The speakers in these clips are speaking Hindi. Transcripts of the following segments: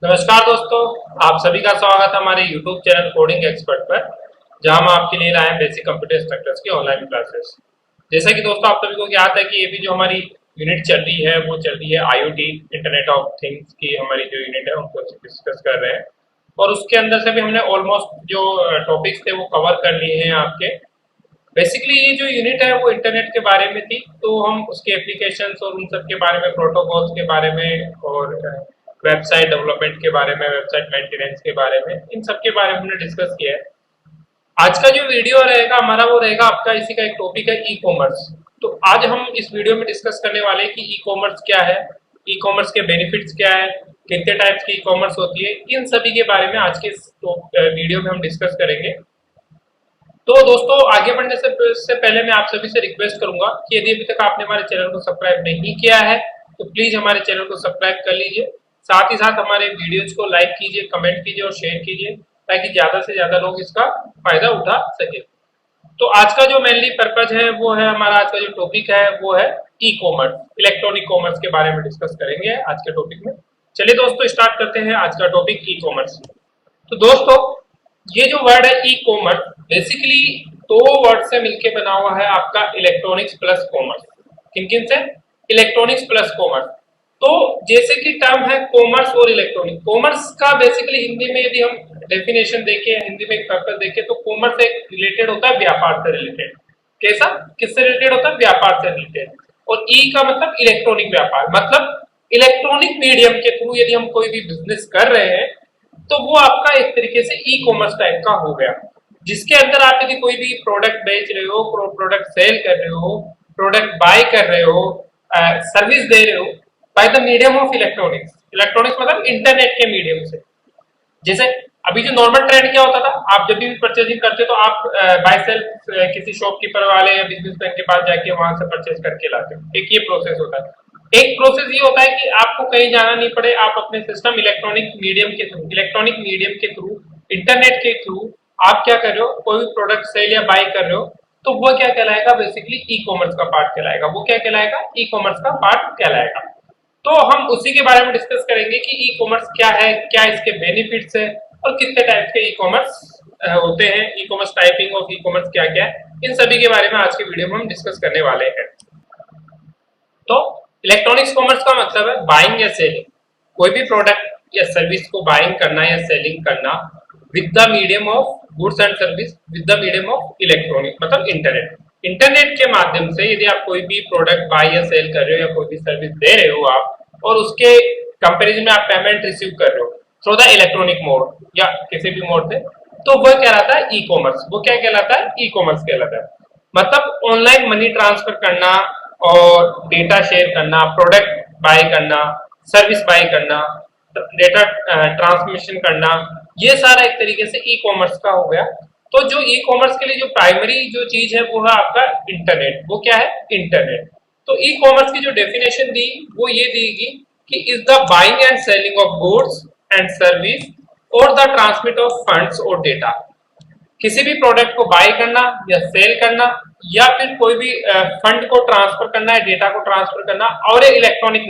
नमस्कार दोस्तों, आप सभी का स्वागत है हमारे YouTube चैनल कोडिंग एक्सपर्ट पर, जहां हम आपके लिए लाए हैं बेसिक कंप्यूटर स्ट्रक्चर्स की ऑनलाइन क्लासेस। जैसा कि दोस्तों आप सभी को याद है कि ये भी जो हमारी यूनिट चल रही है वो चल रही है IoT इंटरनेट ऑफ थिंग्स की हमारी जो यूनिट है उनको डिस्कस कर रहे हैं। और उसके अंदर से भी हमने ऑलमोस्ट जो टॉपिक्स थे वो कवर कर लिए हैं आपके। बेसिकली ये जो यूनिट है वो इंटरनेट के बारे में थी, तो हम उसके एप्लीकेशंस और उन सब के बारे में, प्रोटोकॉल्स के बारे में और वेबसाइट डेवलपमेंट के बारे में, वेबसाइट मेंटेनेंस के बारे में, इन सब के बारे में हमने डिस्कस किया है। आज का जो वीडियो रहेगा हमारा वो रहेगा आपका इसी का एक टॉपिक है ई कॉमर्स। तो आज हम इस वीडियो में डिस्कस करने वाले हैं कि ई कॉमर्स क्या है, ई कॉमर्स के बेनिफिट्स क्या है, कितने टाइप्स की ई कॉमर्स होती है, इन सभी के बारे में आज के इस वीडियो में हम डिस्कस करेंगे। तो दोस्तों आगे बढ़ने से पहले मैं आप सभी से रिक्वेस्ट करूंगा कि यदि अभी तक आपने हमारे चैनल को सब्सक्राइब नहीं किया है तो प्लीज हमारे चैनल को सब्सक्राइब कर लीजिए। साथ ही साथ हमारे वीडियोज को लाइक कीजिए, कमेंट कीजिए और शेयर कीजिए ताकि ज्यादा से ज्यादा लोग इसका फायदा उठा सके। तो आज का जो मेनली पर्पज है वो है, हमारा आज का जो टॉपिक है वो है ई कॉमर्स, इलेक्ट्रॉनिक कॉमर्स के बारे में डिस्कस करेंगे आज के टॉपिक में। चलिए दोस्तों स्टार्ट करते हैं आज का टॉपिक ई कॉमर्स। तो दोस्तों ये जो वर्ड है ई कॉमर्स बेसिकली दो वर्ड से मिलके बना हुआ है आपका इलेक्ट्रॉनिक्स प्लस कॉमर्स। किन किन से? Electronics plus commerce. तो जैसे कि टर्म है कॉमर्स और इलेक्ट्रॉनिक, कॉमर्स का बेसिकली हिंदी में यदि हम डेफिनेशन देखें, हिंदी में एक पर्पस देखें तो कॉमर्स एक रिलेटेड होता है व्यापार से रिलेटेड। कैसा? किससे रिलेटेड होता है? व्यापार से रिलेटेड। और ई का मतलब इलेक्ट्रॉनिक व्यापार, मतलब इलेक्ट्रॉनिक मीडियम के थ्रू यदि हम कोई भी बिजनेस कर रहे हैं तो वो आपका एक तरीके से ई कॉमर्स टाइप का हो गया, जिसके अंदर आप यदि कोई भी प्रोडक्ट बेच रहे हो, प्रोडक्ट सेल कर रहे हो, प्रोडक्ट बाय कर रहे हो, सर्विस दे रहे हो by the medium of electronics. Electronics मतलब इंटरनेट के मीडियम से। जैसे अभी जो नॉर्मल ट्रेंड क्या होता था, आप जब भी परचेजिंग करते तो आप बाय सेल्फ किसी शॉपकीपर वाले या बिजनेसमैन के पास जाके वहां से परचेज करके लाते हो। एक ये प्रोसेस होता है। एक प्रोसेस ये होता है कि आपको कहीं जाना नहीं पड़े, आप अपने सिस्टम इलेक्ट्रॉनिक मीडियम के थ्रू इंटरनेट के थ्रू आप क्या कर रहे हो, कोई भी प्रोडक्ट सेल या बाय कर रहे हो, तो वो क्या कहलाएगा? बेसिकली ई कॉमर्स का पार्ट कहलाएगा। वो क्या कहलाएगा? ई कॉमर्स का पार्ट कहलाएगा। तो हम उसी के बारे में डिस्कस करेंगे कि ई कॉमर्स क्या है, क्या इसके बेनिफिट्स है और कितने टाइप के ई कॉमर्स होते हैं, e commerce typing of e commerce क्या क्या है, इन सभी के बारे में आज के वीडियो में हम डिस्कस करने वाले हैं। तो इलेक्ट्रॉनिक्स कॉमर्स का मतलब है बाइंग या सेलिंग, कोई भी प्रोडक्ट या सर्विस को बाइंग करना या सेलिंग करना with the medium of goods and service, with the medium of electronic मतलब इंटरनेट। इंटरनेट के माध्यम से यदि आप कोई भी प्रोडक्ट बाय या सेल कर रहे हो या कोई भी सर्विस दे रहे हो आप, और उसके कंपैरिजन में आप पेमेंट रिसीव कर रहे हो थ्रू द इलेक्ट्रॉनिक मोड या किसी भी मोड से, तो वह कहलाता है ई कॉमर्स। वो क्या कहलाता है? ई कॉमर्स कहलाता है। मतलब ऑनलाइन मनी ट्रांसफर करना और डेटा शेयर करना, प्रोडक्ट बाय करना, सर्विस बाय करना, डेटा ट्रांसमिशन करना, ये सारा एक तरीके से ई कॉमर्स का हो गया। तो जो ई कॉमर्स के लिए जो प्राइमरी जो चीज है वो है आपका इंटरनेट। वो क्या है? इंटरनेट। तो ई कॉमर्स की जो डेफिनेशन दी वो ये देगी कि is the buying and selling of goods and service और द ट्रांसमिट ऑफ फंड्स और डेटा। किसी भी प्रोडक्ट को बाय करना या सेल करना या फिर कोई भी फंड को ट्रांसफर करना है, डेटा को ट्रांसफर करना, और एक इलेक्ट्रॉनिक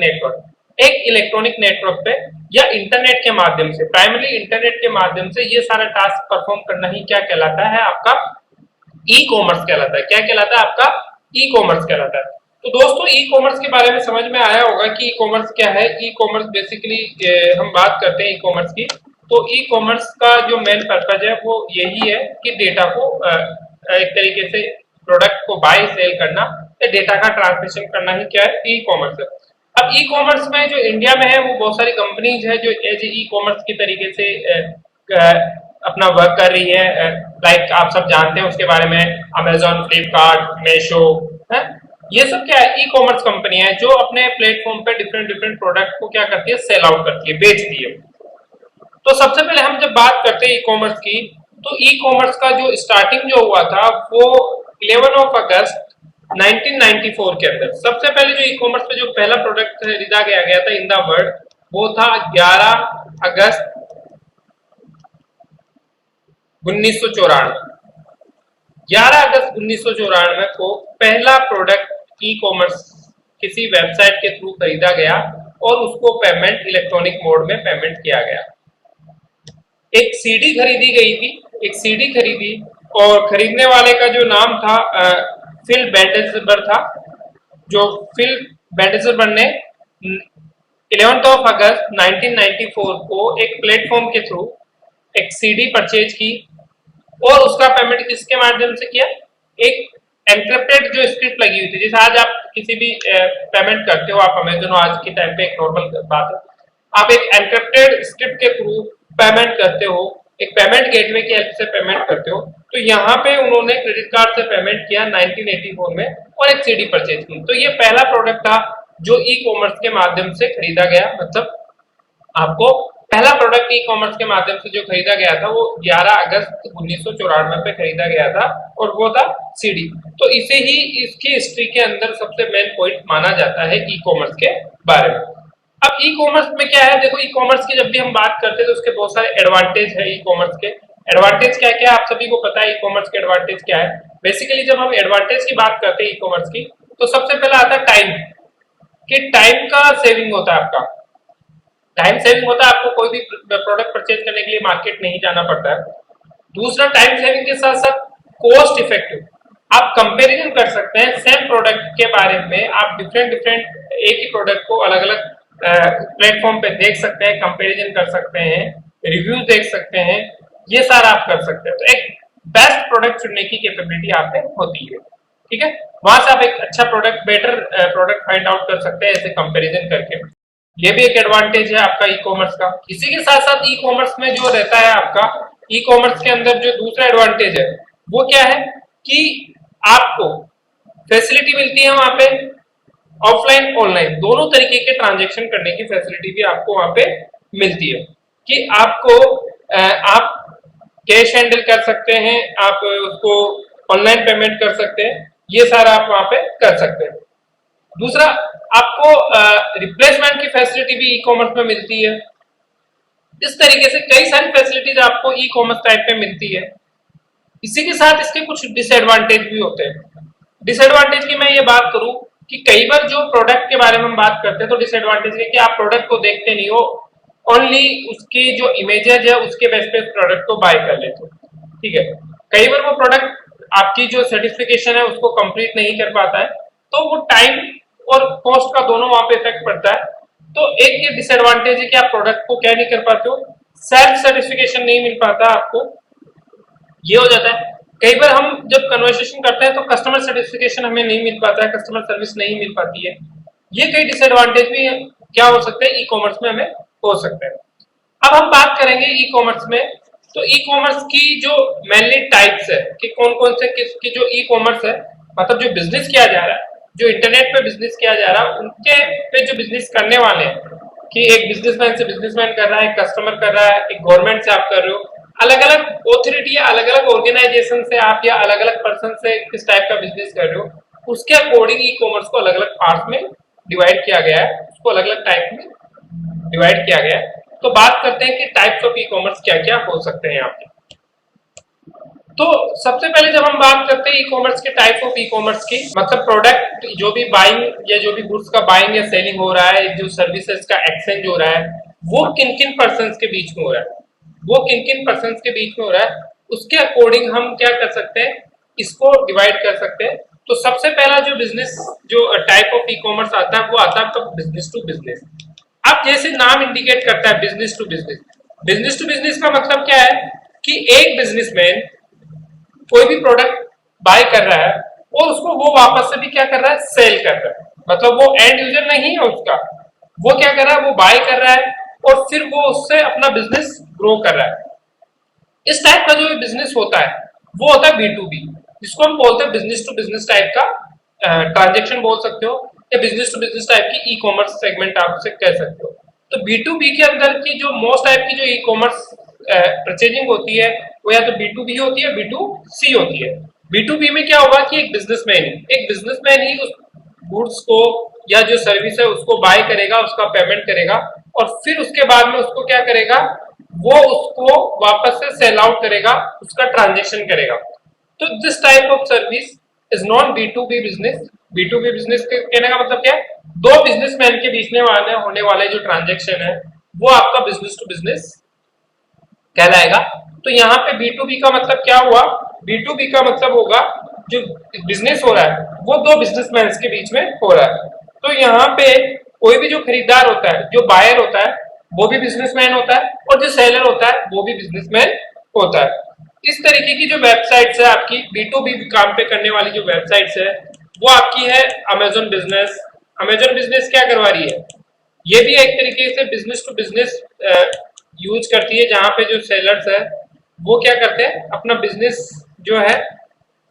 नेटवर्क पे या इंटरनेट के माध्यम से, प्राइमरी इंटरनेट के माध्यम से ये सारा टास्क परफॉर्म करना ही क्या कहलाता है? आपका ई कॉमर्स कहलाता है। क्या कहलाता है? आपका ई कॉमर्स कहलाता है। तो दोस्तों ई कॉमर्स के बारे में समझ में आया होगा कि ई कॉमर्स क्या है। ई कॉमर्स बेसिकली हम बात करते हैं ई कॉमर्स की, तो ई कॉमर्स का जो मेन पर्पज है वो यही है कि डेटा को एक तरीके से प्रोडक्ट को बाय सेल करना या डेटा का ट्रांसमिशन करना ही क्या है? ई कॉमर्स है। अब ई कॉमर्स में जो इंडिया में है वो बहुत सारी कंपनीज है जो एज ई कॉमर्स की तरीके से अपना वर्क कर रही है। लाइक आप सब जानते हैं उसके बारे में, अमेजोन, फ्लिपकार्ट, मीशो है, ये सब क्या है? ई कॉमर्स कंपनी है जो अपने प्लेटफॉर्म पे डिफरेंट डिफरेंट प्रोडक्ट को क्या करती है? सेल आउट करती है, बेचती है। तो सबसे पहले हम जब बात करते हैं ई कॉमर्स की, तो ई कॉमर्स का जो स्टार्टिंग जो हुआ था वो 11 अगस्त 1994 के अंदर। सबसे पहले जो ई कॉमर्स पे जो पहला प्रोडक्ट खरीदा गया था इन द वर्ल्ड वो था 11 अगस्त 1994। 11 अगस्त 1994 को पहला प्रोडक्ट ई कॉमर्स किसी वेबसाइट के थ्रू खरीदा गया और उसको पेमेंट इलेक्ट्रॉनिक मोड में पेमेंट किया गया। एक सीडी खरीदी गई थी, एक सीडी खरीदी और खरीदने वाले का जो नाम था फिल बेंडेजबर था। जो फिल बेंडेजबर ने 11 अगस्त 1994 को एक प्लेटफॉर्म के थ्रू एक सीडी परचेज की और उसका पेमेंट किसके माध्यम से किया? एक एनक्रिप्टेड जो स्क्रिप्ट लगी हुई थी। जैसे आज आप किसी भी पेमेंट करते हो, आप अमेजन आज के टाइम पे एक नॉर्मल बात है, आप एक एनक्रिप्टेड स्क्रिप्ट के थ्रू पेमेंट करते हो, एक पेमेंट गेटवे की हेल्प से पेमेंट करते हो। तो यहाँ पे उन्होंने क्रेडिट कार्ड से पेमेंट किया 1984 में और एक सीडी परचेज की। तो ये पहला प्रोडक्ट था जो ई कॉमर्स के माध्यम से खरीदा गया। मतलब आपको पहला प्रोडक्ट ई कॉमर्स के माध्यम से जो खरीदा गया था वो 11 अगस्त 1994 पे खरीदा गया था और वो था सीडी। तो इसे ही इसकी हिस्ट्री के अंदर सबसे मेन पॉइंट माना जाता है ई कॉमर्स के बारे में। अब ई कॉमर्स में क्या है, देखो ई कॉमर्स की जब भी हम बात करते हैं तो उसके बहुत सारे एडवांटेज है। ई कॉमर्स के एडवांटेज क्या क्या आप सभी को पता है। ई कॉमर्स के एडवांटेज क्या है? बेसिकली जब हम एडवांटेज की बात करते हैं ई कॉमर्स की, तो सबसे पहला आता है टाइम, कि टाइम का सेविंग होता है। आपका टाइम सेविंग होता है, आपको कोई भी प्रोडक्ट परचेज करने के लिए मार्केट नहीं जाना पड़ता है। दूसरा, टाइम सेविंग के साथ साथ कॉस्ट इफेक्टिव, आप कंपैरिजन कर सकते हैं सेम प्रोडक्ट के बारे में। आप डिफरेंट एक ही प्रोडक्ट को अलग अलग प्लेटफॉर्म पे देख सकते हैं, कंपैरिजन कर सकते हैं, रिव्यूज देख सकते हैं, ये सारा आप कर सकते हैं। तो एक बेस्ट प्रोडक्ट चुनने की कैपेबिलिटी आप में होती है, ठीक है। वहां से आप एक अच्छा product, better product find out कर सकते हैं ऐसे कंपैरिजन करके। ये भी एक एडवांटेज है आपका ई कॉमर्स का। इसी के साथ साथ ई कॉमर्स में जो रहता है आपका, ई कॉमर्स के अंदर जो दूसरा एडवांटेज है वो क्या है कि आपको फैसिलिटी मिलती है वहां पे ऑफलाइन ऑनलाइन दोनों तरीके के ट्रांजैक्शन करने की फैसिलिटी भी आपको वहां पे मिलती है। कि आपको आप कैश हैंडल कर सकते हैं, आप उसको ऑनलाइन पेमेंट कर सकते हैं, ये सारा आप वहां पे कर सकते हैं। दूसरा, आपको रिप्लेसमेंट की फैसिलिटी भी ई कॉमर्स में मिलती है। इस तरीके से कई सारी फैसिलिटीज आपको ई कॉमर्स टाइप में मिलती है। इसी के साथ इसके कुछ डिसएडवांटेज भी होते हैं। डिसएडवांटेज की मैं ये बात करूं कि कई बार जो प्रोडक्ट के बारे में हम बात करते हैं तो डिसएडवांटेज है कि आप प्रोडक्ट को देखते नहीं हो, ओनली उसकी जो इमेजेज है उसके बेस पे प्रोडक्ट को बाय कर लेते हो, ठीक है। कई बार वो प्रोडक्ट आपकी जो सर्टिफिकेशन है उसको कंप्लीट नहीं कर पाता है, तो वो टाइम और कॉस्ट का दोनों वहां पे इफेक्ट पड़ता है। तो एक ये डिसएडवांटेज है कि आप प्रोडक्ट को क्या नहीं कर पाते हो, सेल्फ सर्टिफिकेशन नहीं मिल पाता आपको, ये हो जाता है। कई बार हम जब कन्वर्सेशन करते हैं तो कस्टमर सेटिस्फिकेशन हमें नहीं मिल पाता है, कस्टमर सर्विस नहीं मिल पाती है। ये कई डिसएडवांटेज भी क्या हो सकते हैं ई कॉमर्स में हमें हो सकते हैं। अब हम बात करेंगे ई कॉमर्स में, तो ई कॉमर्स की जो मेनली टाइप्स है कि कौन कौन से किसकी जो ई कॉमर्स है, मतलब जो बिजनेस किया जा रहा है, जो इंटरनेट पे बिजनेस किया जा रहा है, उनके पे जो बिजनेस करने वाले हैं कि एक बिजनेसमैन से बिजनेसमैन कर रहा है, एक कस्टमर कर रहा है, एक गवर्नमेंट से आप कर रहे हो, अलग अलग ऑथोरिटी या अलग अलग ऑर्गेनाइजेशन से आप या अलग अलग पर्सन से किस टाइप का बिजनेस कर रहे हो, उसके अकॉर्डिंग ई कॉमर्स को अलग अलग पार्ट में डिवाइड किया गया है, उसको अलग अलग टाइप में डिवाइड किया गया है। तो बात करते हैं कि टाइप्स ऑफ ई कॉमर्स क्या क्या हो सकते हैं यहाँ पे। तो सबसे पहले जब हम बात करते हैं ई कॉमर्स के टाइप ऑफ ई कॉमर्स की, मतलब प्रोडक्ट जो भी बाइंग या जो भी गुड्स का बाइंग या सेलिंग हो रहा है, जो सर्विसेज का एक्सचेंज हो रहा है, वो किन किन पर्सन के बीच में हो रहा है, वो किन किन पर्सन के बीच में हो रहा है, उसके अकॉर्डिंग हम क्या कर सकते हैं, इसको डिवाइड कर सकते हैं। तो सबसे पहला जो बिजनेस जो टाइप ऑफ ई कॉमर्स आता है वो आता है आपका बिजनेस टू बिजनेस। अब जैसे नाम इंडिकेट करता है business to business, business to business का मतलब क्या है कि एक बिजनेसमैन कोई भी प्रोडक्ट बाय कर रहा है और उसको वो वापस से भी क्या कर रहा है, सेल कर रहा है। मतलब वो एंड यूजर नहीं है उसका, वो क्या कर रहा है, वो बाय कर रहा है और फिर वो उससे अपना बिजनेस ग्रो कर रहा है। इस टाइप का जो बिजनेस होता है वो होता है B2B, जिसको हम बोलते हैं बिजनेस टू बिजनेस टाइप का ट्रांजेक्शन बोल सकते हो, या बिजनेस टू बिजनेस टाइप की ई कॉमर्स सेगमेंट आप उसे कह सकते हो। तो B2B के अंदर की जो मोस्ट टाइप की जो ई कॉमर्स परचेजिंग होती है वो या तो B2B होती है, B2C होती है। B2B में क्या होगा कि एक बिजनेसमैन ही उस गुड्स को या जो सर्विस है उसको बाय करेगा, उसका पेमेंट करेगा और फिर उसके बाद में उसको क्या करेगा, वो उसको वापस से सेल आउट करेगा, उसका ट्रांजेक्शन करेगा। तो this type of service is non B2B business. B2B business कहने का मतलब क्या है, दो बिजनेसमैन के बीच में होने वाले जो ट्रांजेक्शन है वो आपका बिजनेस टू बिजनेस कहलाएगा। तो यहाँ पे B2B का मतलब क्या हुआ, B2B का मतलब होगा जो बिजनेस हो रहा है वो दो बिजनेसमैन के बीच में हो रहा है। तो यहाँ पे कोई भी जो खरीदार होता है, जो बायर होता है वो भी बिजनेसमैन होता है, और जो सेलर होता है वो भी बिजनेसमैन होता है। इस तरीके की जो वेबसाइट्स है आपकी B2B काम पे करने वाली जो वेबसाइट्स है वो आपकी है अमेजोन बिजनेस। अमेजोन बिजनेस क्या करवा रही है, ये भी एक तरीके से बिजनेस टू बिजनेस यूज करती है, जहां पे जो सेलर्स है वो क्या करते हैं, अपना बिजनेस जो है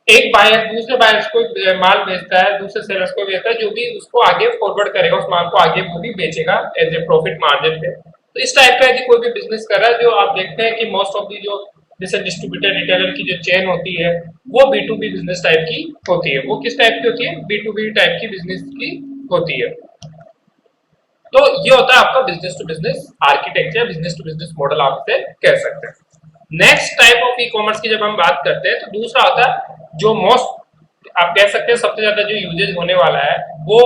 एक बायर दूसरे बायर्स को माल भेजता है, दूसरे सेलर्स को भेजता है, जो भी उसको आगे फॉरवर्ड करेगा उस माल को आगे वो भी बेचेगा एज ए प्रॉफिट मार्जिन पे। तो इस टाइप का यदि कोई भी बिजनेस कर रहा है, जो आप देखते हैं कि मोस्ट ऑफ दी जो जैसे डिस्ट्रीब्यूटर रिटेलर की जो चेन होती है वो B2B बिजनेस टाइप की होती है। वो किस टाइप की होती है, B2B टाइप की बिजनेस की होती है। तो ये होता है आपका business to business architecture, business to business model आप इसे कह सकते हैं। Next type of e commerce की जब हम बात करते हैं तो दूसरा होता है जो मोस्ट आप कह सकते हैं सबसे ज्यादा जो यूजेज होने वाला है वो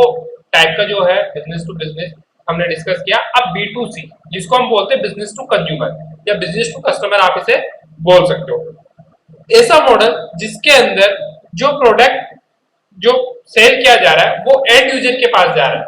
टाइप का जो है बिजनेस टू बिजनेस हमने डिस्कस किया। अब B2C जिसको हम बोलते हैं बिजनेस टू कंज्यूमर या बिजनेस टू कस्टमर आप इसे बोल सकते हो। ऐसा मॉडल जिसके अंदर जो प्रोडक्ट जो सेल किया जा रहा है वो एंड यूजर के पास जा रहा है,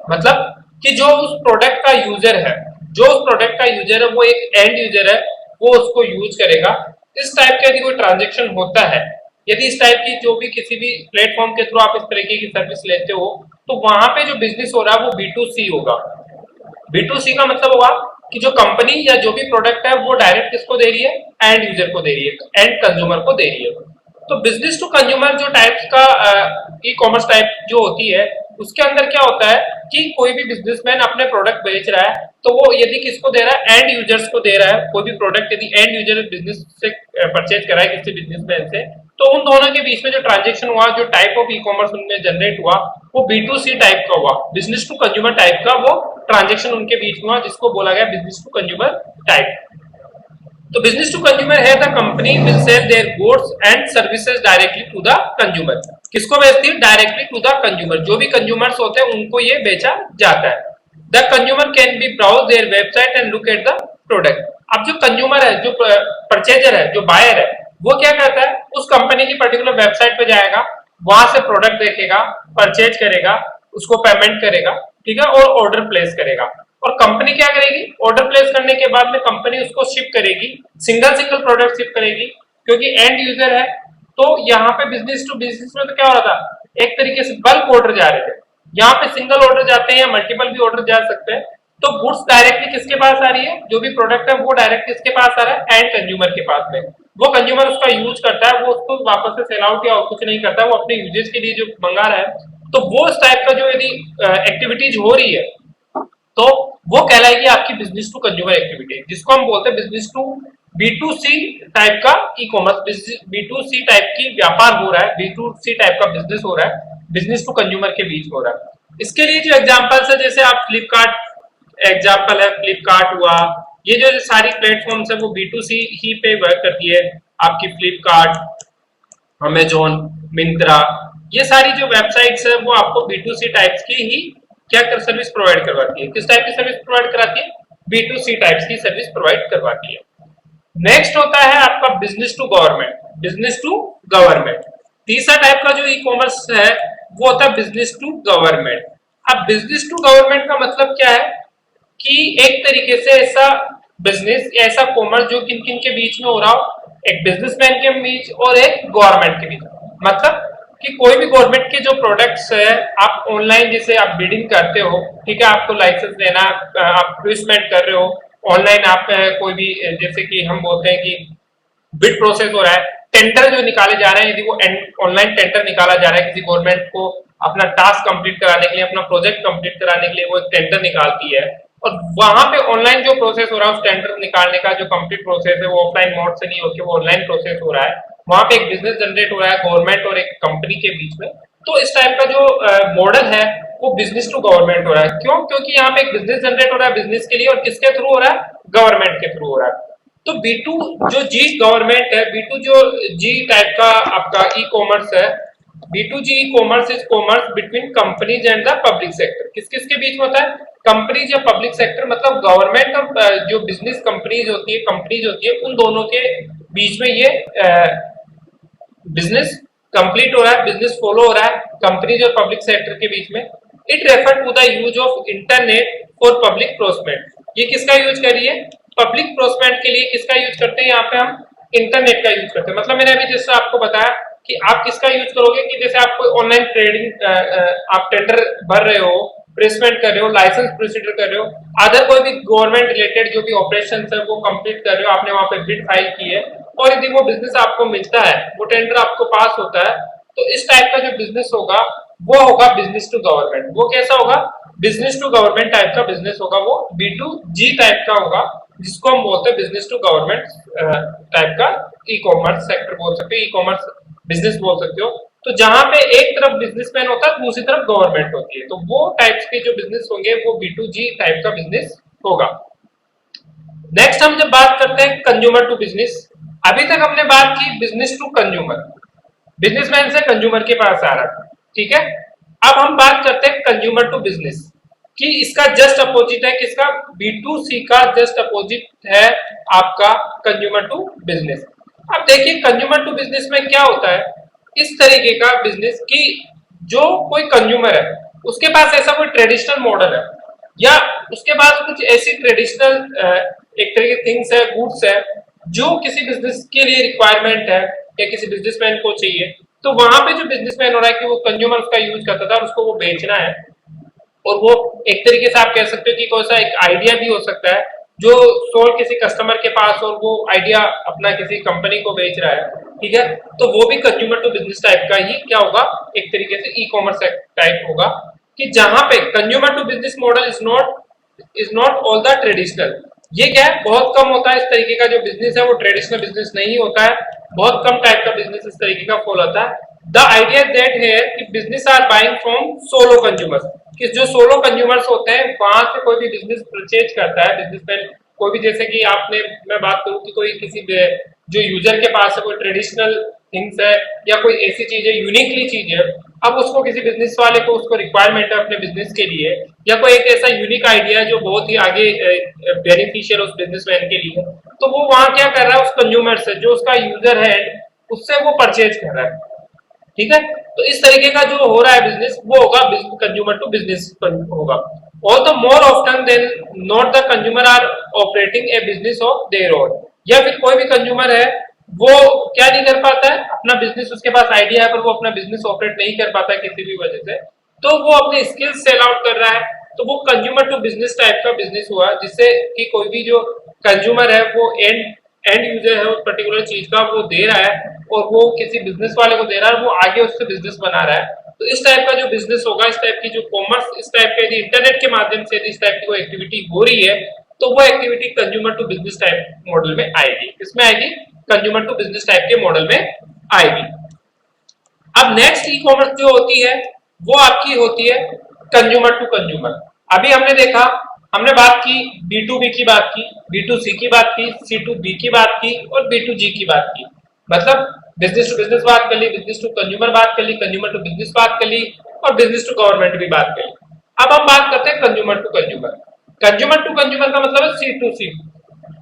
मतलब कि जो उस प्रोडक्ट का यूजर है, जो उस प्रोडक्ट का यूजर है वो एक एंड यूजर है, वो उसको यूज करेगा। इस टाइप का यदि कोई ट्रांजेक्शन होता है, यदि इस टाइप की जो भी किसी भी प्लेटफॉर्म के थ्रू आप इस तरीके की सर्विस लेते हो तो वहां पे जो बिजनेस हो रहा है वो B2C होगा। B2C का मतलब होगा कि जो कंपनी या जो भी प्रोडक्ट है वो डायरेक्ट किसको दे रही है, एंड यूजर को दे रही है, एंड कंज्यूमर को दे रही है। तो बिजनेस टू कंज्यूमर जो टाइप्स का ई कॉमर्स टाइप जो होती है उसके अंदर क्या होता है कि कोई भी बिजनेसमैन अपने प्रोडक्ट बेच रहा है तो वो यदि किसको दे रहा है, एंड यूजर्स को दे रहा है। कोई भी प्रोडक्ट यदि एंड यूजर बिजनेस से परचेज करा है किसी बिजनेसमैन से, तो उन दोनों के बीच में जो ट्रांजेक्शन हुआ, जो टाइप ऑफ ई कॉमर्स उनमें जनरेट हुआ वो B2C टाइप का हुआ, बिजनेस टू कंज्यूमर टाइप का वो ट्रांजेक्शन उनके बीच में हुआ, जिसको बोला गया बिजनेस टू कंज्यूमर टाइप। तो बिजनेस टू कंज्यूमर है the company will sell their goods and services directly to the consumer. किसको बेचती है, डायरेक्टली टू द कंज्यूमर। जो भी कंज्यूमर्स होते हैं उनको ये बेचा जाता है। The consumer can be browse their website and look at the product. अब जो कंज्यूमर है, जो परचेजर है, जो बायर है, वो क्या करता है, उस कंपनी की पर्टिकुलर वेबसाइट पे जाएगा, वहां से प्रोडक्ट देखेगा, परचेज करेगा, उसको पेमेंट करेगा, ठीक है, और ऑर्डर प्लेस करेगा। और कंपनी क्या करेगी, ऑर्डर प्लेस करने के बाद में कंपनी उसको शिप करेगी, सिंगल सिंगल प्रोडक्ट शिप करेगी, क्योंकि एंड यूजर है। तो यहाँ पे बिजनेस टू बिजनेस में तो क्या हो रहा था, एक तरीके से बल्क ऑर्डर जा रहे थे, यहाँ पे सिंगल ऑर्डर जाते हैं या मल्टीपल भी ऑर्डर जा सकते हैं। तो गुड्स डायरेक्टली किसके पास आ रही है, जो भी प्रोडक्ट है वो डायरेक्ट किसके पास आ रहा है, एंड कंज्यूमर के पास में। वो कंज्यूमर उसका यूज करता है, वो उसको वापस से सेल आउट या कुछ नहीं करता, वो अपने यूजेज के लिए जो मंगा रहा है। तो वो इस टाइप का जो यदि एक्टिविटीज हो रही है तो वो कहलाएगी आपकी बिजनेस टू कंज्यूमर एक्टिविटी, जिसको हम बोलते हैं बिजनेस टू B2C टाइप का ई कॉमर्स। B2C टाइप की व्यापार हो रहा है, B2C टाइप का बिजनेस हो रहा है, बिजनेस टू कंज्यूमर के बीच हो रहा है। इसके लिए जो एग्जांपल्स है, जैसे आप फ्लिपकार्ट एग्जांपल है, फ्लिपकार्ट हुआ, ये जो सारी प्लेटफॉर्म्स है वो B2C ही पे वर्क करती है। आपकी फ्लिपकार्ट, अमेजोन, मिंत्रा, ये सारी जो वेबसाइट्स है वो आपको B2C टाइप्स की ही क्या कर सर्विस प्रोवाइड करवाती है। किस टाइप की सर्विस प्रोवाइड कराती है, B2C टाइप्स की सर्विस प्रोवाइड करवाती है। नेक्स्ट होता है आपका business to government. Business to government तीसरा टाइप का जो ई कॉमर्स है वो होता है बिजनेस टू गवर्नमेंट। अब बिजनेस टू गवर्नमेंट का मतलब क्या है कि एक तरीके से ऐसा बिजनेस, ऐसा कॉमर्स जो किन किन के बीच में हो रहा हो, एक बिजनेसमैन के बीच और एक गवर्नमेंट के बीच। मतलब कि कोई भी गवर्नमेंट के जो प्रोडक्ट्स है आप ऑनलाइन जैसे आप बिडिंग करते हो, ठीक है, आपको लाइसेंस लेना, आप प्लेसमेंट कर रहे हो ऑनलाइन, आप कोई भी जैसे कि हम बोलते हैं कि बिड प्रोसेस हो रहा है, टेंडर जो निकाले जा रहे हैं, यदि वो ऑनलाइन टेंडर निकाला जा रहा है किसी गवर्नमेंट को अपना टास्क कंप्लीट कराने के लिए, अपना प्रोजेक्ट कंप्लीट कराने के लिए वो एक टेंडर निकालती है, और वहां पे ऑनलाइन जो प्रोसेस हो रहा है उस टेंडर निकालने का जो कंप्लीट प्रोसेस है वो ऑफलाइन मोड से नहीं होकर वो ऑनलाइन प्रोसेस हो रहा है। वहां पे एक बिजनेस जनरेट हो रहा है गवर्नमेंट और एक कंपनी के बीच में। तो इस टाइप का जो मॉडल है वो बिजनेस टू गवर्नमेंट हो रहा है। क्यों, क्योंकि यहाँ पे एक बिजनेस जनरेट हो रहा है बिजनेस के लिए, और किसके थ्रू हो रहा है, गवर्नमेंट के थ्रू हो रहा है। तो B2 जो जी गवर्नमेंट है, B2 जो जी टाइप का आपका ई कॉमर्स है B2G commerce is commerce between companies and the public sector. किस किस के बीच में होता है? कंपनीज या पब्लिक सेक्टर, मतलब गवर्नमेंट और जो बिजनेस कंपनीज होती है उन दोनों के बीच में ये बिजनेस कंप्लीट हो रहा है, बिजनेस फॉलो हो रहा है कंपनीज और पब्लिक सेक्टर के बीच में। It refer to the use of internet for public procurement. ये किसका यूज करिए? पब्लिक प्रोसमेंट के लिए किसका यूज करते हैं? यहाँ पे हम इंटरनेट का यूज करते हैं। मतलब मैंने अभी जैसे आपको बताया कि आप किसका यूज करोगे कि जैसे आप कोई ऑनलाइन ट्रेडिंग आप टेंडर भर रहे हो, प्लेसमेंट कर रहे हो, लाइसेंस प्रोसीडर कर रहे हो, अदर कोई भी गवर्नमेंट रिलेटेड जो भी ऑपरेशन है वो कंप्लीट कर रहे हो, आपने वहां पे बिड फाइल की है और यदि वो बिजनेस आपको मिलता है, वो टेंडर आपको पास होता है, तो इस टाइप का जो बिजनेस होगा वो होगा बिजनेस टू गवर्नमेंट। वो कैसा होगा? बिजनेस टू गवर्नमेंट टाइप का बिजनेस होगा, वो B2G टाइप का होगा, जिसको हम बोलते हैं बिजनेस टू गवर्नमेंट टाइप का ई कॉमर्स सेक्टर बोल सकते हो, ई कॉमर्स बिजनेस बोल सकते हो। तो जहां पे एक तरफ बिजनेसमैन होता है, दूसरी तरफ गवर्नमेंट होती है, तो वो टाइप्स के जो बिजनेस होंगे वो B2G टाइप का बिजनेस होगा। नेक्स्ट हम जब बात करते हैं कंज्यूमर टू बिजनेस, अभी तक हमने बात की बिजनेस टू कंज्यूमर, बिजनेसमैन से कंज्यूमर के पास आ रहा है, ठीक है। अब हम बात करते हैं कंज्यूमर टू बिजनेस कि इसका जस्ट अपोजिट है किसका? B2C का जस्ट अपोजिट है आपका कंज्यूमर टू बिजनेस। अब देखिए कंज्यूमर टू बिजनेस में क्या होता है, इस तरीके का बिजनेस कि जो कोई कंज्यूमर है उसके पास ऐसा कोई ट्रेडिशनल मॉडल है या उसके पास कुछ ऐसी ट्रेडिशनल एक तरीके थिंग्स है, गुड्स है जो किसी बिजनेस के लिए रिक्वायरमेंट है या किसी बिजनेसमैन को चाहिए, तो वहां पे जो बिजनेसमैन हो रहा है कि वो कंज्यूमर उसका यूज करता था और उसको वो बेचना है, और वो एक तरीके से आप कह सकते हो कि कोई सा एक आइडिया भी हो सकता है जो सोल्ड किसी कस्टमर के पास और वो आइडिया अपना किसी कंपनी को बेच रहा है, ठीक है। तो वो भी कंज्यूमर टू बिजनेस टाइप का ही क्या होगा? एक तरीके से ई कॉमर्स टाइप होगा कि जहां पे consumer to business model is not all the traditional. ये क्या है? बहुत कम होता है इस तरीके का जो बिजनेस है, वो ट्रेडिशनल बिजनेस नहीं होता है, बहुत कम टाइप का बिजनेस इस तरीके का फॉलो होता है। द आइडिया दैट है कि business are buying from solo consumers, कि जो सोलो कंज्यूमर्स होते हैं वहां से कोई भी बिजनेस परचेज करता है बिजनेसमैन, कोई भी जैसे कि आपने मैं बात करूं कि कोई किसी जो यूजर के पास है कोई ट्रेडिशनल थिंग्स है या कोई ऐसी चीज है, यूनिकली चीज है, अब उसको किसी बिजनेस वाले को उसको रिक्वायरमेंट है अपने बिजनेस के लिए, या कोई एक ऐसा यूनिक आइडिया है जो बहुत ही आगे बेनिफिशियल उस बिजनेसमैन के लिए, तो वो वहां क्या कर रहा है? उस कंज्यूमर से, जो उसका यूजर है, उससे वो परचेज कर रहा है, ठीक है। तो इस तरीके का जो हो रहा है बिजनेस वो होगा कंज्यूमर टू बिजनेस होगा। All the more often than not the consumer are operating a business of their own, या फिर कोई भी कंज्यूमर है वो क्या नहीं कर पाता है अपना बिजनेस, उसके पास आइडिया है पर वो अपना बिजनेस ऑपरेट नहीं कर पाता है किसी भी वजह से, तो वो अपने स्किल्स सेल आउट कर रहा है, तो वो कंज्यूमर टू बिजनेस टाइप का बिजनेस हुआ, जिससे कि कोई भी जो कंज्यूमर है वो एंड यूजर है उस पर्टिकुलर चीज का वो दे रहा है और वो किसी बिजनेस वाले को दे रहा है, वो आगे उससे बिजनेस बना रहा है। तो इस टाइप का जो बिजनेस होगा, इस टाइप की जो कॉमर्स, इस टाइप के यदि इंटरनेट के माध्यम से इस टाइप की कोई एक्टिविटी हो रही है, तो वो activity consumer to business type model में आएगी। किसमें आएगी? कंज्यूमर टू बिजनेस टाइप के मॉडल में आएगी। अब नेक्स्ट ई कॉमर्स जो होती है वो आपकी होती है कंज्यूमर टू कंज्यूमर। अभी हमने देखा, हमने बात की B2B की बात की, B2C की बात की, C2B की बात की और B2G की बात की, मतलब बिजनेस टू बिजनेस बात कर ली, बिजनेस टू कंज्यूमर बात कर ली, कंज्यूमर टू बिजनेस बात कर ली और बिजनेस टू गवर्नमेंट भी बात कर ली। अब हम बात करते हैं consumer to consumer. Consumer to consumer का मतलब है C2C,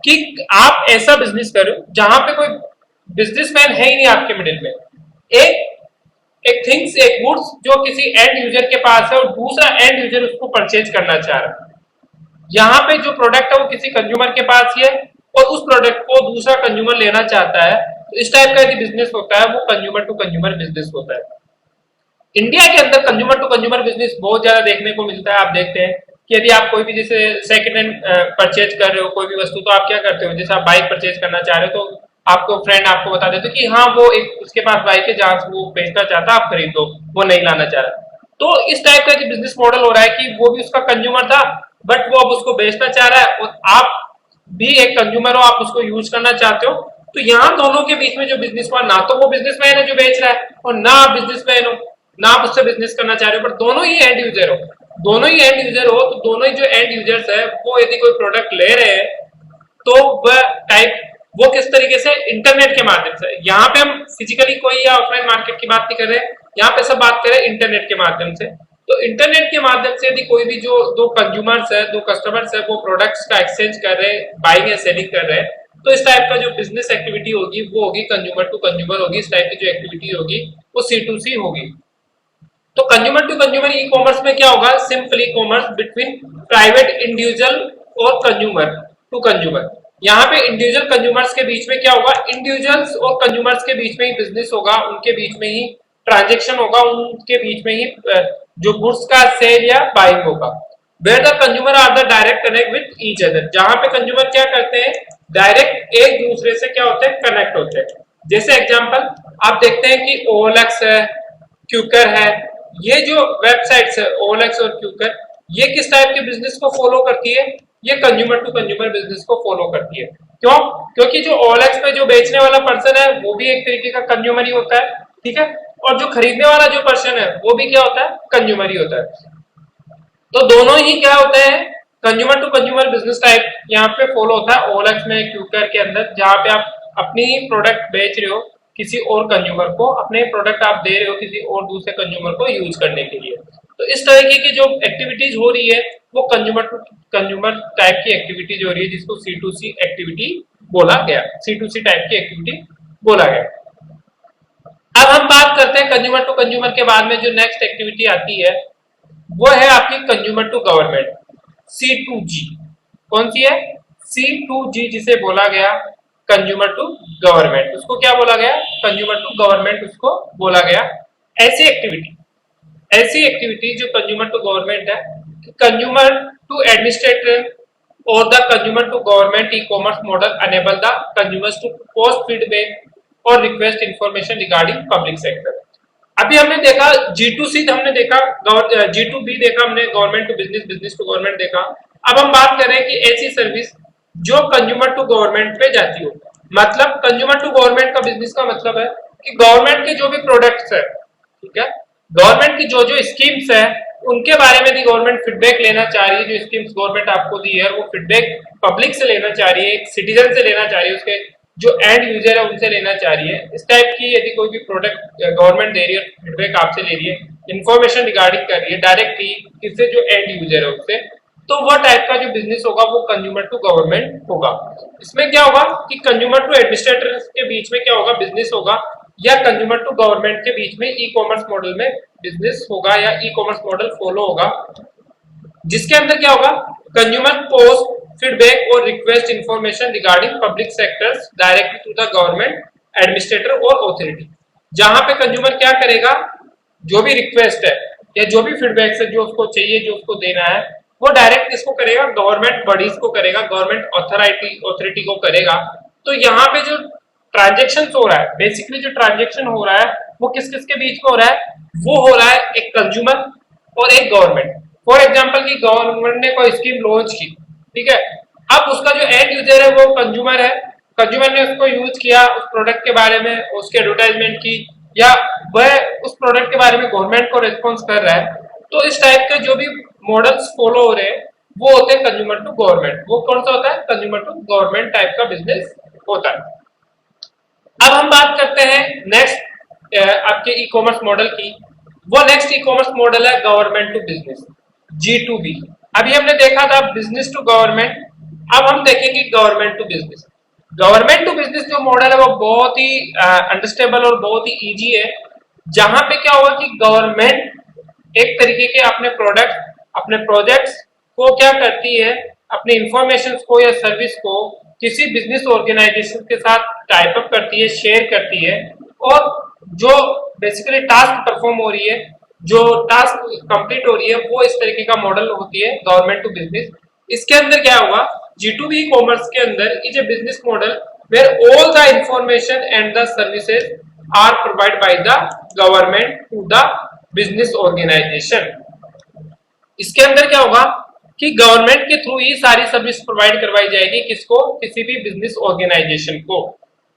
कि आप ऐसा बिजनेस करो जहां पे कोई बिजनेसमैन है ही नहीं आपके मिडिल में, एक एक थिंग्स, एक गुड्स जो किसी एंड यूजर के पास है और दूसरा एंड यूजर उसको परचेज करना चाह रहा है, यहाँ पे जो प्रोडक्ट है वो किसी कंज्यूमर के पास ही है और उस प्रोडक्ट को दूसरा कंज्यूमर लेना चाहता है, तो इस टाइप का यदि बिजनेस होता है वो कंज्यूमर टू कंज्यूमर बिजनेस होता है। इंडिया के अंदर कंज्यूमर टू कंज्यूमर बिजनेस बहुत ज्यादा देखने को मिलता है। आप देखते हैं कि यदि आप कोई भी जैसे सेकंड हैंड परचेज कर रहे हो कोई भी वस्तु, तो आप क्या करते हो, जैसे आप बाइक परचेज करना चाह रहे हो तो आपको फ्रेंड आपको बता देते कि हाँ वो एक उसके पास बाइक है जहां से वो बेचना चाहता है, आप खरीद दो, वो नहीं लाना चाह रहा। तो इस टाइप का बिजनेस मॉडल हो रहा है कि वो भी उसका कंज्यूमर था बट वो अब उसको बेचना चाह रहा है और आप भी एक कंज्यूमर हो, आप उसको यूज करना चाहते हो। तो यहाँ दोनों के बीच में जो बिजनेस हुआ, ना तो वो बिजनेसमैन है जो बेच रहा है और ना आप बिजनेसमैन हो, ना आप उससे बिजनेस करना चाह रहे हो, बट दोनों ही एंड यूजर हो। दोनों ही एंड यूजर हो तो दोनों ही जो एंड यूजर्स है वो यदि कोई प्रोडक्ट ले रहे हैं तो वह टाइप वो किस तरीके से इंटरनेट के माध्यम से, यहाँ पे हम फिजिकली कोई या ऑफलाइन मार्केट की बात नहीं कर रहे, यहाँ पे सब बात करें इंटरनेट के माध्यम से। तो इंटरनेट के माध्यम से यदि कोई भी जो दो कंज्यूमर्स है, दो कस्टमर्स है, वो प्रोडक्ट्स का एक्सचेंज कर रहे हैं, बाइंग या सेलिंग कर रहे हैं, तो इस टाइप का जो बिजनेस एक्टिविटी होगी वो होगी कंज्यूमर टू कंज्यूमर होगी। इस टाइप की जो एक्टिविटी होगी वो C2C होगी। तो consumer to consumer e commerce में क्या होगा? Simple e commerce between private individual और कंज्यूमर टू कंज्यूमर। यहाँ पे इंडिविजुअल कंज्यूमर्स के बीच में क्या होगा? इंडिविजुअल्स और कंज्यूमर्स के बीच में ही बिजनेस होगा, उनके बीच में ही ट्रांजेक्शन होगा, उनके बीच में ही जो गुड्स का सेल या बाइंग होगा। Where the consumer are the direct connect with each other, जहां पे कंज्यूमर क्या करते हैं? डायरेक्ट एक दूसरे से क्या होते हैं? कनेक्ट होते हैं। जैसे एग्जांपल आप देखते हैं कि OLX है, क्यूकर है, ये जो वेबसाइट्स है OLX और क्यूकर, ये किस टाइप के बिजनेस को फॉलो करती है? ये कंज्यूमर टू कंज्यूमर बिजनेस को फॉलो करती है। क्यों? क्योंकि जो OLX में जो बेचने वाला पर्सन है वो भी एक तरीके का कंज्यूमर ही होता है, ठीक है, और जो खरीदने वाला जो पर्सन है वो भी क्या होता है? कंज्यूमर ही होता है। तो दोनों ही क्या होते हैं? Consumer to consumer business type यहाँ पे फॉलो होता है OLX में, क्यूकर के अंदर, जहां पे आप अपनी प्रोडक्ट बेच रहे हो किसी और कंज्यूमर को, अपने प्रोडक्ट आप दे रहे हो किसी और दूसरे कंज्यूमर को यूज करने के लिए। तो इस तरीके की जो एक्टिविटीज हो रही है वो कंज्यूमर टू कंज्यूमर टाइप की एक्टिविटीज हो रही है, जिसको C2C एक्टिविटी बोला गया, C2C टाइप की एक्टिविटी बोला गया। अब हम बात करते हैं कंज्यूमर टू कंज्यूमर के बाद में जो नेक्स्ट एक्टिविटी आती है वो है आपकी कंज्यूमर टू गवर्नमेंट, C2G। कौन सी है? C2G, जिसे बोला गया कंज्यूमर टू गवर्नमेंट। उसको क्या बोला गया? कंज्यूमर टू गवर्नमेंट उसको बोला गया। ऐसी एक्टिविटी जो कंज्यूमर टू गवर्नमेंट है, कंज्यूमर टू एडमिनिस्ट्रेटर और the consumer to government e commerce model enable the consumers to post feedback और request information regarding public sector. अभी हमने देखा G2C, हमने देखा G2B देखा हमने, government to business, business to government देखा। अब हम बात कर रहे हैं कि ऐसी सर्विस जो कंज्यूमर टू गवर्नमेंट पे जाती हो। मतलब कंज्यूमर टू गवर्नमेंट का बिजनेस का मतलब है कि गवर्नमेंट के जो भी प्रोडक्ट्स है, ठीक है, गवर्नमेंट की जो जो स्कीम्स है उनके बारे में भी गवर्नमेंट फीडबैक लेना चाह रही है। जो स्कीम्स गवर्नमेंट आपको दी है वो फीडबैक पब्लिक से लेना चाह रही है, एक सिटीजन से लेना चाह रही है, उसके जो एंड यूजर है उनसे लेना चाह रही है। इस टाइप की यदि कोई भी प्रोडक्ट गवर्नमेंट दे रही है, फीडबैक आपसे ले रही है, इन्फॉर्मेशन रिगार्डिंग कर रही है डायरेक्टली किससे? जो एंड यूजर है उससे, तो वो टाइप का जो बिजनेस होगा वो कंज्यूमर टू गवर्नमेंट होगा। इसमें क्या होगा कि कंज्यूमर टू एडमिनिस्ट्रेटर के बीच में क्या होगा? बिजनेस होगा, या कंज्यूमर टू गवर्नमेंट के बीच में ई कॉमर्स मॉडल में बिजनेस होगा या ई कॉमर्स मॉडल फॉलो होगा, जिसके अंदर क्या होगा? कंज्यूमर पोस्ट फीडबैक और request information regarding public sectors directly to the government administrator और ऑथोरिटी। जहां पे कंज्यूमर क्या करेगा? जो भी रिक्वेस्ट है या जो भी फीडबैक है जो उसको चाहिए, जो उसको देना है, वो डायरेक्ट इसको करेगा, गवर्नमेंट बॉडीज को करेगा, गवर्नमेंट ऑथोरिटी को करेगा। तो यहाँ पे जो ट्रांजेक्शन हो रहा है, बेसिकली जो ट्रांजेक्शन हो रहा है वो किस किस के बीच में हो रहा है? वो हो रहा है एक कंज्यूमर और एक गवर्नमेंट। फॉर एग्जाम्पल की गवर्नमेंट ने कोई स्कीम लॉन्च की, ठीक है, अब उसका जो एंड यूजर है वो कंज्यूमर है, कंज्यूमर ने उसको यूज किया, उस प्रोडक्ट के बारे में उसकी एडवर्टाइजमेंट की, या वह उस प्रोडक्ट के बारे में गवर्नमेंट को रिस्पॉन्स कर रहा है। तो इस टाइप के जो भी मॉडल्स फॉलो हो रहे हैं वो होते हैं कंज्यूमर टू गवर्नमेंट। वो कौन सा होता है? कंज्यूमर टू गवर्नमेंट टाइप का बिजनेस होता है। अब हम बात करते हैं नेक्स्ट आपके ई कॉमर्स मॉडल की। वो नेक्स्ट ई कॉमर्स मॉडल है गवर्नमेंट टू बिजनेस, G2B। अभी हमने देखा था बिजनेस टू गवर्नमेंट, अब हम देखेंगे government to business. Government to business जो मॉडल है वो बहुत ही अंडरस्टैंडेबल और बहुत ही इजी है। जहां पे क्या होगा कि गवर्नमेंट एक तरीके के अपने प्रोडक्ट, अपने प्रोजेक्ट्स को क्या करती है? अपने इंफॉर्मेशन को या सर्विस को किसी बिजनेस ऑर्गेनाइजेशन के साथ टाइप अप करती है, शेयर करती है, और जो बेसिकली टास्क परफॉर्म हो रही है, जो टास्क कंप्लीट हो रही है, वो इस तरीके का मॉडल होती है गवर्नमेंट टू बिजनेस। इसके अंदर क्या होगा? G2B कॉमर्स के अंदर is a business model where all the information and the services are provide by the government to the business organisation. इसके अंदर क्या होगा कि गवर्नमेंट के थ्रू ही सारी सर्विस प्रोवाइड करवाई जाएगी। किसको? किसी भी बिजनेस ऑर्गेनाइजेशन को।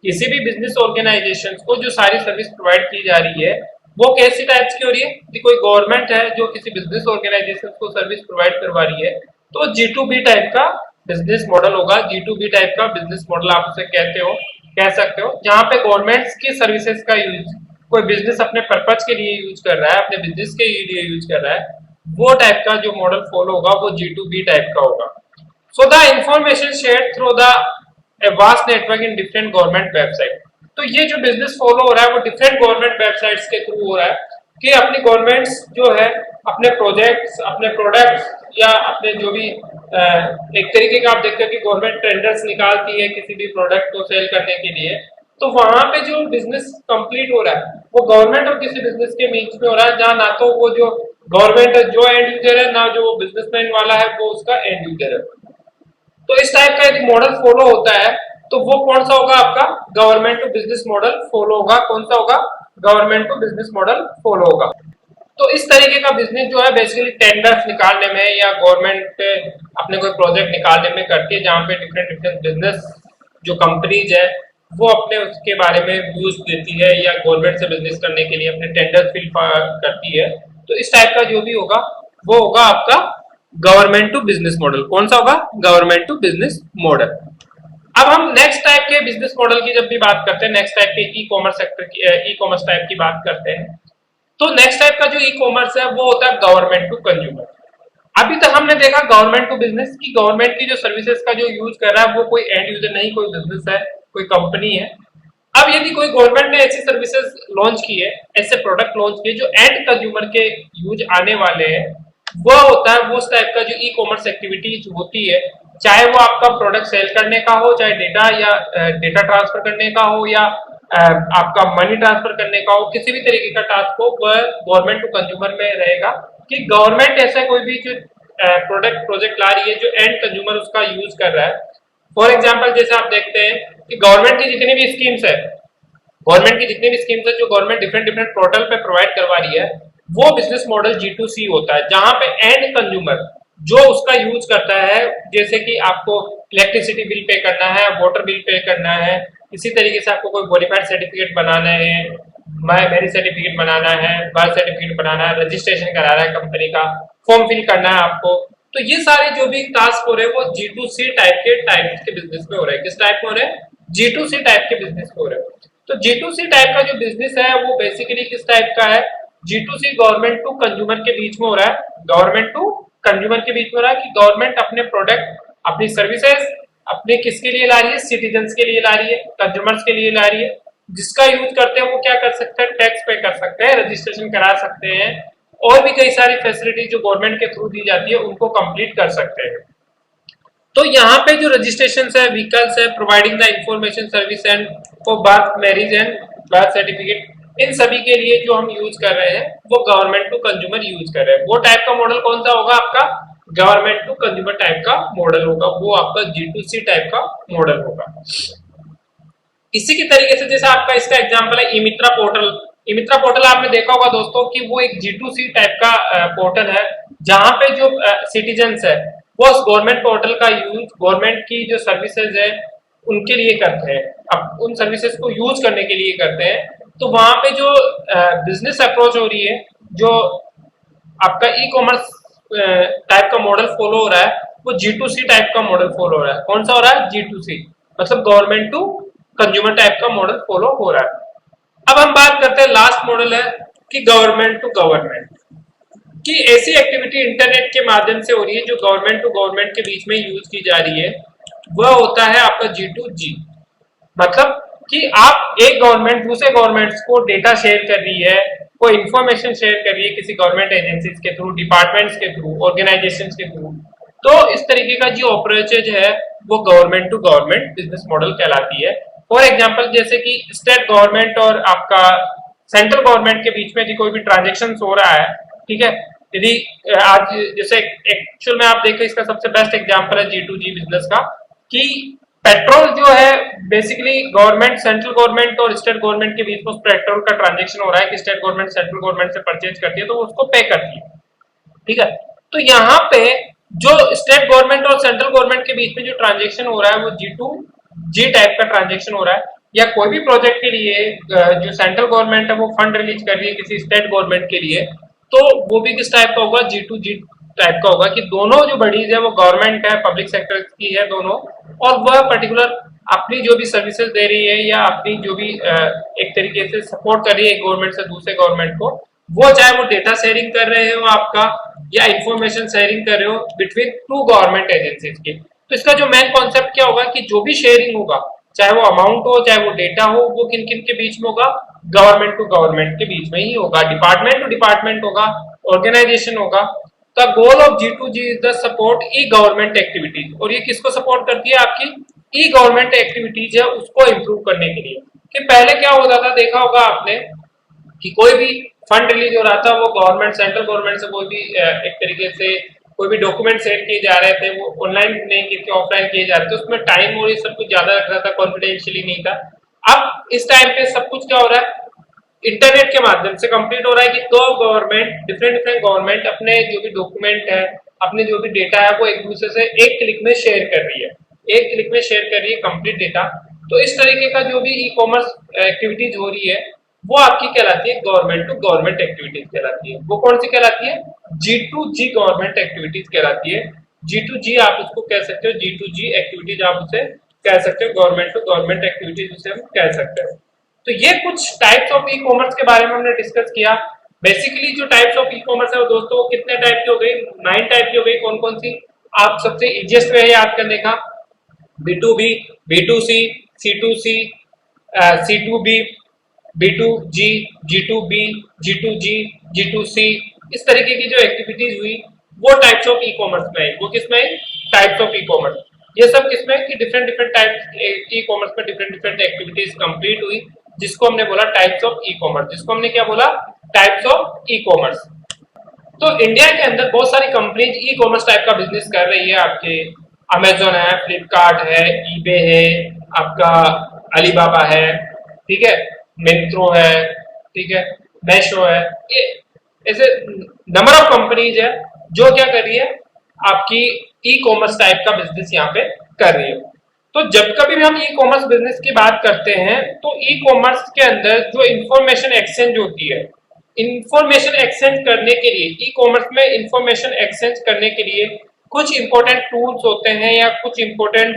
किसी भी बिजनेस ऑर्गेनाइजेशन को जो सारी सर्विस प्रोवाइड की जा रही है वो कैसी टाइप्स की हो रही है? कि कोई गवर्नमेंट है जो किसी बिजनेस ऑर्गेनाइजेशन को सर्विस प्रोवाइड करवा रही है, तो G2B टाइप का बिजनेस मॉडल होगा। G2B टाइप का बिजनेस मॉडल आप उसे कह सकते हो, जहां पे गवर्नमेंट्स की सर्विसेज का यूज कोई बिजनेस अपने पर्पज के लिए यूज कर रहा है, अपने बिजनेस के लिए यूज कर रहा है, वो टाइप का जो मॉडल फॉलो होगा वो G2B टाइप का होगा। So the information share through the vast network in different government website. तो ये जो बिजनेस फॉलो हो रहा है वो डिफरेंट गवर्नमेंट वेबसाइट्स के थ्रू हो रहा है कि अपनी गवर्नमेंट्स जो है अपने प्रोजेक्ट्स, अपने प्रोडक्ट्स या अपने जो भी एक तरीके का आप देखते हो कि गवर्नमेंट टेंडर्स निकालती है किसी भी प्रोडक्ट को सेल करने के लिए, तो वहां पे जो बिजनेस कंप्लीट हो रहा है वो गवर्नमेंट और किसी बिजनेस के बीच में हो रहा है, जहां ना तो वो जो गवर्नमेंट जो एंड यूजर है, ना जो वो बिजनेसमैन वाला है वो उसका एंड यूजर है। तो इस टाइप का एक मॉडल फॉलो होता है, तो वो कौन सा होगा आपका government to business model follow होगा। कौन सा होगा? Government to business model follow होगा। तो इस तरीके का बिजनेस जो है बेसिकली टेंडर्स निकालने में या गवर्नमेंट अपने कोई प्रोजेक्ट निकालने में करती है, जहां पे डिफरेंट डिफरेंट बिजनेस जो कंपनीज है वो अपने उसके बारे में व्यूज देती है या गवर्नमेंट से बिजनेस करने के लिए अपने टेंडर फिल करती है। तो इस टाइप का जो भी होगा वो होगा आपका गवर्नमेंट टू बिजनेस मॉडल। कौन सा होगा? Government to business model. अब हम नेक्स्ट टाइप के बिजनेस मॉडल की जब भी बात करते हैं, नेक्स्ट टाइप के ई कॉमर्स सेक्टर की, ई कॉमर्स टाइप की बात करते हैं, तो नेक्स्ट टाइप का जो ई कॉमर्स है वो होता है गवर्नमेंट टू कंज्यूमर। अभी तक हमने देखा गवर्नमेंट टू बिजनेस की, गवर्नमेंट की जो सर्विसेज का जो यूज कर रहा है वो कोई एंड यूजर नहीं, कोई बिजनेस है, कोई कंपनी है। अब यदि कोई गवर्नमेंट ने ऐसी सर्विसेज लॉन्च की है, ऐसे प्रोडक्ट लॉन्च किए जो एंड कंज्यूमर के यूज आने वाले हैं, वो होता है वो उस टाइप का जो ई कॉमर्स एक्टिविटीज होती है, चाहे वो आपका प्रोडक्ट सेल करने का हो, चाहे डेटा या डेटा ट्रांसफर करने का हो, या आपका मनी ट्रांसफर करने का हो, किसी भी तरीके का टास्क हो, वह गवर्नमेंट टू कंज्यूमर में रहेगा कि गवर्नमेंट ऐसा कोई भी जो प्रोजेक्ट ला रही है जो एंड कंज्यूमर उसका यूज कर रहा है। फॉर एग्जाम्पल जैसे आप देखते हैं कि गवर्नमेंट की जितनी भी स्कीम्स है, गवर्नमेंट की जितनी भी स्कीम्स है जो गवर्नमेंट डिफरेंट डिफरेंट पोर्टल पे प्रोवाइड करवा रही है, वो बिजनेस मॉडल G2C होता है, जहां पे एंड कंज्यूमर जो उसका यूज करता है, जैसे कि आपको इलेक्ट्रिसिटी बिल पे करना है, वाटर बिल पे करना है, इसी तरीके से आपको कोई बोनीफाइड सर्टिफिकेट बनाना है, मैरिज सर्टिफिकेट बनाना है, बर्थ सर्टिफिकेट बनाना है, रजिस्ट्रेशन कराना है कंपनी का, फॉर्म फिल करना है आपको, तो ये सारे जो भी टास्क हो रहे हैं वो G2C टाइप के बिजनेस में हो रहे हैं। किस टाइप में हो रहे हैं? G2C टाइप के बिजनेस में हो रहे हैं। तो G2C टाइप का जो बिजनेस है वो बेसिकली किस टाइप का है? G2C गवर्नमेंट टू कंज्यूमर के बीच में हो रहा है, गवर्नमेंट टू कंज्यूमर के बीच में हो रहा है कि गवर्नमेंट अपने प्रोडक्ट, अपनी सर्विसेज अपने किसके लिए ला रही है? सिटीजन्स के लिए ला रही है, कंज्यूमर्स के लिए ला रही है। जिसका यूज करते हैं वो क्या कर सकते हैं? टैक्स पे कर सकते हैं, रजिस्ट्रेशन करा सकते हैं, और भी कई सारी फैसिलिटी जो गवर्नमेंट के थ्रू दी जाती है उनको कंप्लीट कर सकते हैं। तो यहाँ पे जो रजिस्ट्रेशन है, व्हीकल्स है, providing the information service and for birth, marriage and birth certificate, इन सभी के लिए जो हम यूज कर रहे हैं वो गवर्नमेंट टू कंज्यूमर यूज कर रहे हैं। वो टाइप का मॉडल कौन सा होगा? आपका गवर्नमेंट टू कंज्यूमर टाइप का मॉडल होगा, वो आपका G2C टाइप का मॉडल होगा। इसी के तरीके से जैसे आपका इसका एग्जांपल है ई-मित्रा पोर्टल। ई-मित्रा पोर्टल आपने देखा होगा दोस्तों कि वो एक G2C टाइप का पोर्टल है, जहां पे जो सिटीजन्स है वो उस गवर्नमेंट पोर्टल का यूज गवर्नमेंट की जो सर्विसेज है उनके लिए करते हैं, अब उन सर्विसेज को यूज करने के लिए करते हैं। तो वहां पे जो बिजनेस अप्रोच हो रही है, जो आपका ई कॉमर्स टाइप का मॉडल फॉलो हो रहा है, वो G2C टाइप का मॉडल फॉलो हो रहा है। कौन सा हो रहा है? G2C, मतलब गवर्नमेंट टू कंज्यूमर टाइप का मॉडल फॉलो हो रहा है। अब हम बात करते हैं लास्ट मॉडल है कि गवर्नमेंट टू गवर्नमेंट, कि ऐसी एक्टिविटी इंटरनेट के माध्यम से हो रही है जो गवर्नमेंट टू गवर्नमेंट के बीच में यूज की जा रही है, वह होता है आपका G2G। मतलब कि आप एक गवर्नमेंट दूसरे गवर्नमेंट्स को डेटा शेयर कर रही है, कोई इंफॉर्मेशन शेयर कर रही है किसी गवर्नमेंट एजेंसीज के थ्रू, डिपार्टमेंट्स के थ्रू, ऑर्गेनाइजेशंस के थ्रू। तो इस तरीके का जो अप्रोच है वो government to government business model कहलाती है। फॉर एग्जाम्पल जैसे कि स्टेट गवर्नमेंट और आपका सेंट्रल गवर्नमेंट के बीच में यदि कोई भी ट्रांजेक्शन हो रहा है, ठीक है, यदि आज जैसे एक्चुअल में आप देखें, इसका सबसे बेस्ट एग्जांपल है G2G बिजनेस का, कि पेट्रोल जो है बेसिकली गवर्नमेंट, सेंट्रल गवर्नमेंट और स्टेट गवर्नमेंट के बीच में उस पेट्रोल का ट्रांजेक्शन हो रहा है कि स्टेट गवर्नमेंट सेंट्रल गवर्नमेंट से परचेज करती है तो उसको पे करती है, ठीक है। तो यहाँ पे जो स्टेट गवर्नमेंट और सेंट्रल गवर्नमेंट के बीच में जो ट्रांजेक्शन हो रहा है वो G2G टाइप का ट्रांजेक्शन हो रहा है। या कोई भी प्रोजेक्ट के लिए जो सेंट्रल गवर्नमेंट है वो फंड रिलीज कर रही है किसी स्टेट गवर्नमेंट के लिए, तो वो भी किस टाइप का होगा? G2G टाइप का होगा कि दोनों जो बॉडीज है वो गवर्नमेंट है, पब्लिक सेक्टर की है दोनों, और वह पर्टिकुलर अपनी जो भी सर्विसेज दे रही है या अपनी जो भी एक तरीके से सपोर्ट कर रही है गवर्नमेंट से दूसरे गवर्नमेंट को, वो चाहे वो डेटा शेयरिंग कर रहे हो आपका या इंफॉर्मेशन शेयरिंग कर रहे हो बिटवीन टू गवर्नमेंट एजेंसीज की। तो इसका जो मेन कॉन्सेप्ट क्या होगा कि जो भी शेयरिंग होगा, चाहे वो अमाउंट हो चाहे वो डेटा हो, वो किन किन के बीच में होगा, गवर्नमेंट टू गवर्नमेंट के बीच में ही होगा, डिपार्टमेंट टू डिपार्टमेंट होगा, ऑर्गेनाइजेशन होगा। The goal of G2G is the support E government activities, और ये किसको सपोर्ट करती है, आपकी ई गवर्नमेंट एक्टिविटीज है उसको इंप्रूव करने के लिए। कि पहले क्या होता था, देखा होगा आपने कि कोई भी फंड रिलीज हो रहा था वो गवर्नमेंट, सेंट्रल गवर्नमेंट से कोई भी एक तरीके से कोई भी डॉक्यूमेंट सेंड किए जा रहे थे, वो ऑनलाइन नहीं किए, ऑफलाइन किए जा रहे थे, उसमें टाइम और ये सब कुछ ज्यादा रख रहा था, कॉन्फिडेंशियली नहीं था। अब इस टाइम पे सब कुछ क्या हो रहा है, इंटरनेट के माध्यम से कंप्लीट हो रहा है कि दो गवर्नमेंट, डिफरेंट डिफरेंट गवर्नमेंट अपने जो भी डॉक्यूमेंट है, अपने जो भी डेटा है वो एक दूसरे से एक क्लिक में शेयर कर रही है, एक क्लिक में शेयर कर रही है कंप्लीट डेटा। तो इस तरीके का जो भी ई कॉमर्स एक्टिविटीज हो रही है वो आपकी कहलाती है गवर्नमेंट टू गवर्नमेंट एक्टिविटीज कहलाती है। वो कौन सी कहलाती है, G2G गवर्नमेंट एक्टिविटीज कहलाती है। G2G आप उसको कह सकते हो, G2G एक्टिविटीज आप उसे कह सकते हो, गवर्नमेंट टू गवर्नमेंट एक्टिविटीज उसे हम कह सकते हैं। तो ये कुछ टाइप्स ऑफ ई कॉमर्स के बारे में हमने डिस्कस किया। बेसिकली जो टाइप्स ऑफ ई कॉमर्स है वो दोस्तों कितने टाइप की हो गई, 9 टाइप की हो गई। कौन कौन सी, आप सबसे इजीएस्ट वे है याद करने का, B2B, B2C, C2C, C2B, B2G, G2B, G2G, G2C, इस तरीके की जो एक्टिविटीज हुई वो टाइप्स ऑफ ई कॉमर्स में आई। वो किसमें आई, टाइप्स ऑफ ई कॉमर्स। ये सब किसमें कि डिफरेंट डिफरेंट टाइप्स ई कॉमर्स में डिफरेंट डिफरेंट एक्टिविटीज कंप्लीट हुई, जिसको हमने बोला टाइप्स ऑफ ई कॉमर्स, जिसको हमने क्या बोला, टाइप्स ऑफ ई कॉमर्स। तो इंडिया के अंदर बहुत सारी कंपनीज ई कॉमर्स टाइप का बिजनेस कर रही है। आपके अमेजोन है, फ्लिपकार्ट है, ईबे है, आपका अलीबाबा है, ठीक है, मिंत्रो है, ठीक है, मैशो है, ये ऐसे नंबर ऑफ कंपनीज है जो क्या कर रही है, आपकी ई कॉमर्स टाइप का बिजनेस यहाँ पे कर रही है। तो जब कभी भी हम ई कॉमर्स बिजनेस की बात करते हैं तो ई कॉमर्स के अंदर जो इंफॉर्मेशन एक्सचेंज होती है, इंफॉर्मेशन एक्सचेंज करने के लिए, ई कॉमर्स में इंफॉर्मेशन एक्सचेंज करने के लिए कुछ इंपॉर्टेंट टूल्स होते हैं या कुछ इंपॉर्टेंट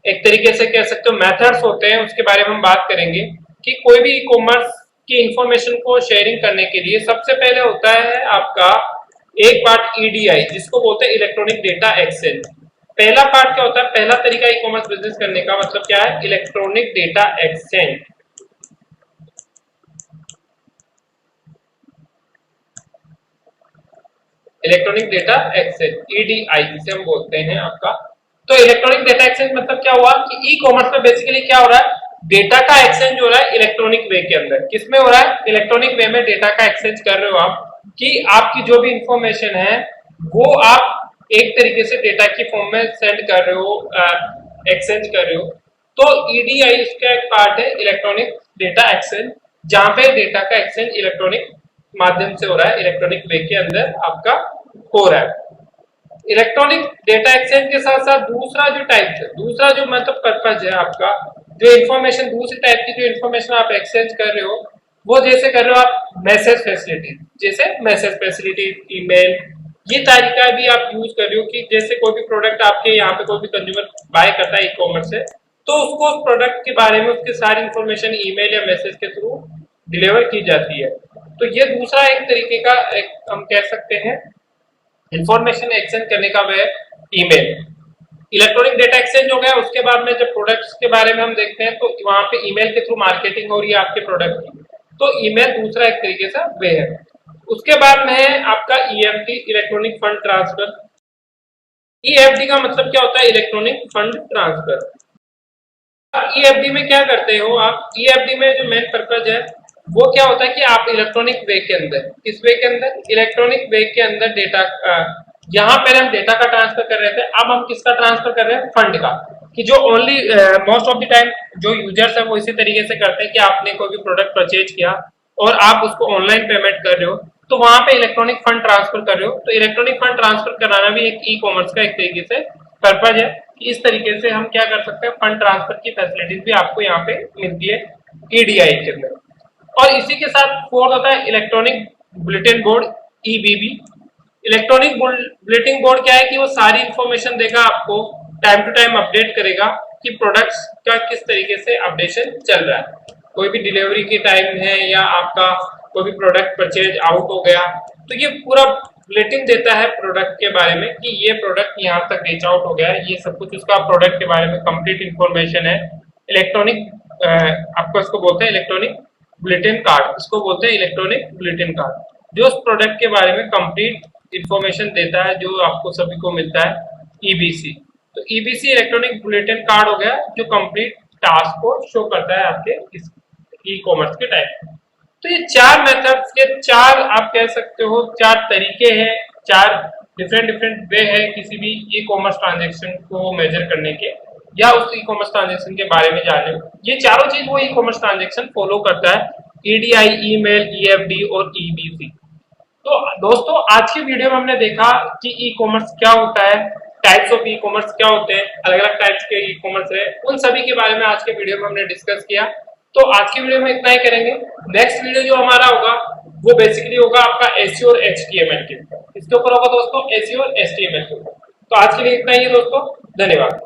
एक तरीके से कह सकते हो मेथड्स होते हैं, उसके बारे में हम बात करेंगे। कि कोई भी ई कॉमर्स की इंफॉर्मेशन को शेयरिंग करने के लिए सबसे पहले होता है आपका एक पार्ट ईडीआई, जिसको बोलते हैं इलेक्ट्रॉनिक डेटा एक्सचेंज। पहला पार्ट क्या होता है, पहला तरीका ई कॉमर्स बिजनेस करने का मतलब क्या है, electronic data exchange. Electronic data exchange EDI जिसे हम बोलते हैं आपका। तो इलेक्ट्रॉनिक डेटा एक्सचेंज मतलब क्या हुआ कि ई कॉमर्स में बेसिकली क्या हो रहा है, डेटा का एक्सचेंज हो रहा है इलेक्ट्रॉनिक वे के अंदर। किसमें हो रहा है, इलेक्ट्रॉनिक वे में डेटा का एक्सचेंज कर रहे हो आप, कि आपकी जो भी इंफॉर्मेशन है वो आप एक तरीके से डेटा की फॉर्म में सेंड कर रहे हो, एक्सचेंज कर रहे हो। तो ईडीआई इसका एक पार्ट है इलेक्ट्रॉनिक डेटा एक्सचेंज, जहां पे डेटा का एक्सचेंज इलेक्ट्रॉनिक माध्यम से हो रहा है, इलेक्ट्रॉनिक वे के अंदर आपका हो रहा है। इलेक्ट्रॉनिक डेटा एक्सचेंज के साथ साथ दूसरा जो टाइप है, दूसरा जो मतलब पर्पज है आपका, जो इन्फॉर्मेशन दूसरी टाइप की जो इन्फॉर्मेशन आप एक्सचेंज कर रहे हो, वो जैसे कर रहे हो आप मैसेज फैसिलिटी, जैसे मैसेज फैसिलिटी, ईमेल, ये तरीका भी आप यूज कर रहे हो। कि जैसे कोई भी प्रोडक्ट आपके यहाँ पे कोई भी कंज्यूमर बाय करता है ई कॉमर्स से, तो उसको उस प्रोडक्ट के बारे में उसकी सारी इंफॉर्मेशन ईमेल या मैसेज के थ्रू डिलीवर की जाती है। तो ये दूसरा एक तरीके का एक हम कह सकते हैं इंफॉर्मेशन एक्सचेंज करने का वे ईमेल। इलेक्ट्रॉनिक डेटा एक्सचेंज हो गया, उसके बाद में जब प्रोडक्ट्स के बारे में हम देखते हैं तो वहां पे ईमेल के थ्रू मार्केटिंग हो रही है आपके प्रोडक्ट की, तो ईमेल दूसरा एक तरीके से वे है। उसके बाद में है आपका EFT, electronic fund transfer. EFT का मतलब क्या होता है, इलेक्ट्रॉनिक फंड ट्रांसफर। ईएफडी में क्या करते हो आप, ईएफडी में जो मेन पर्पज है वो क्या होता है कि आप इलेक्ट्रॉनिक वे के अंदर, किस वे के अंदर, इलेक्ट्रॉनिक वे के अंदर डेटा, यहाँ पहले हम डेटा का ट्रांसफर कर रहे थे, अब हम किसका ट्रांसफर कर रहे हैं, फंड का। कि जो only most of the time जो यूजर्स है वो इसी तरीके से करते हैं कि आपने कोई भी प्रोडक्ट परचेज किया और आप उसको ऑनलाइन पेमेंट कर रहे हो, तो वहां पे इलेक्ट्रॉनिक फंड ट्रांसफर कर रहे हो। तो इलेक्ट्रॉनिक फंड ट्रांसफर कराना भी एक ई कॉमर्स का एक तरीके से पर्पज है। इस तरीके से हम क्या कर सकते हैं, फंड ट्रांसफर की फैसिलिटीज भी आपको यहाँ पे मिलती है ईडीआई के अंदर। और इसी के साथ फोर्थ होता है electronic bulletin board, EBB. Electronic bulletin board क्या है कि वो सारी इंफॉर्मेशन देगा आपको, टाइम टू टाइम अपडेट करेगा कि प्रोडक्ट्स का किस तरीके से अपडेशन चल रहा है। कोई भी डिलीवरी की टाइम है या आपका कोई भी प्रोडक्ट परचेज आउट हो गया, तो ये पूरा बुलेटिन देता है प्रोडक्ट के बारे में कि ये प्रोडक्ट यहाँ तक रीच आउट हो गया है, ये सब कुछ उसका प्रोडक्ट के बारे में कंप्लीट इंफॉर्मेशन है। इलेक्ट्रॉनिक आपको इसको बोलते हैं इलेक्ट्रॉनिक बुलेटिन कार्ड, इसको बोलते हैं इलेक्ट्रॉनिक बुलेटिन कार्ड, जो उस प्रोडक्ट के बारे में कंप्लीट इंफॉर्मेशन देता है, जो आपको सभी को मिलता है ईबीसी। तो ईबीसी इलेक्ट्रॉनिक बुलेटिन कार्ड हो गया जो कंप्लीट टास्क को शो करता है आपके इस ई कॉमर्स के टाइप। तो ये चार मेथड्स के चार आप कह सकते हो चार तरीके हैं, चार डिफरेंट वे है किसी भी ई कॉमर्स ट्रांजेक्शन को मेजर करने के या उस ई कॉमर्स ट्रांजेक्शन के बारे में जानने। ये चारों चीज वो ई कॉमर्स ट्रांजेक्शन फॉलो करता है, ईडीआई, ईमेल, ईएफडी और ईबीसी। तो दोस्तों आज की वीडियो में हमने देखा कि ई कॉमर्स क्या होता है, टाइप्स ऑफ ई कॉमर्स क्या होते हैं, अलग अलग टाइप्स के ई कॉमर्स है, उन सभी के बारे में आज के वीडियो में हमने डिस्कस किया। तो आज की वीडियो में इतना ही करेंगे। नेक्स्ट वीडियो जो हमारा होगा वो बेसिकली होगा आपका एसईओ और एचटीएमएल के ऊपर, इसके ऊपर होगा दोस्तों एसईओ और एचटीएमएल के ऊपर। तो आज के लिए इतना ही है दोस्तों, धन्यवाद।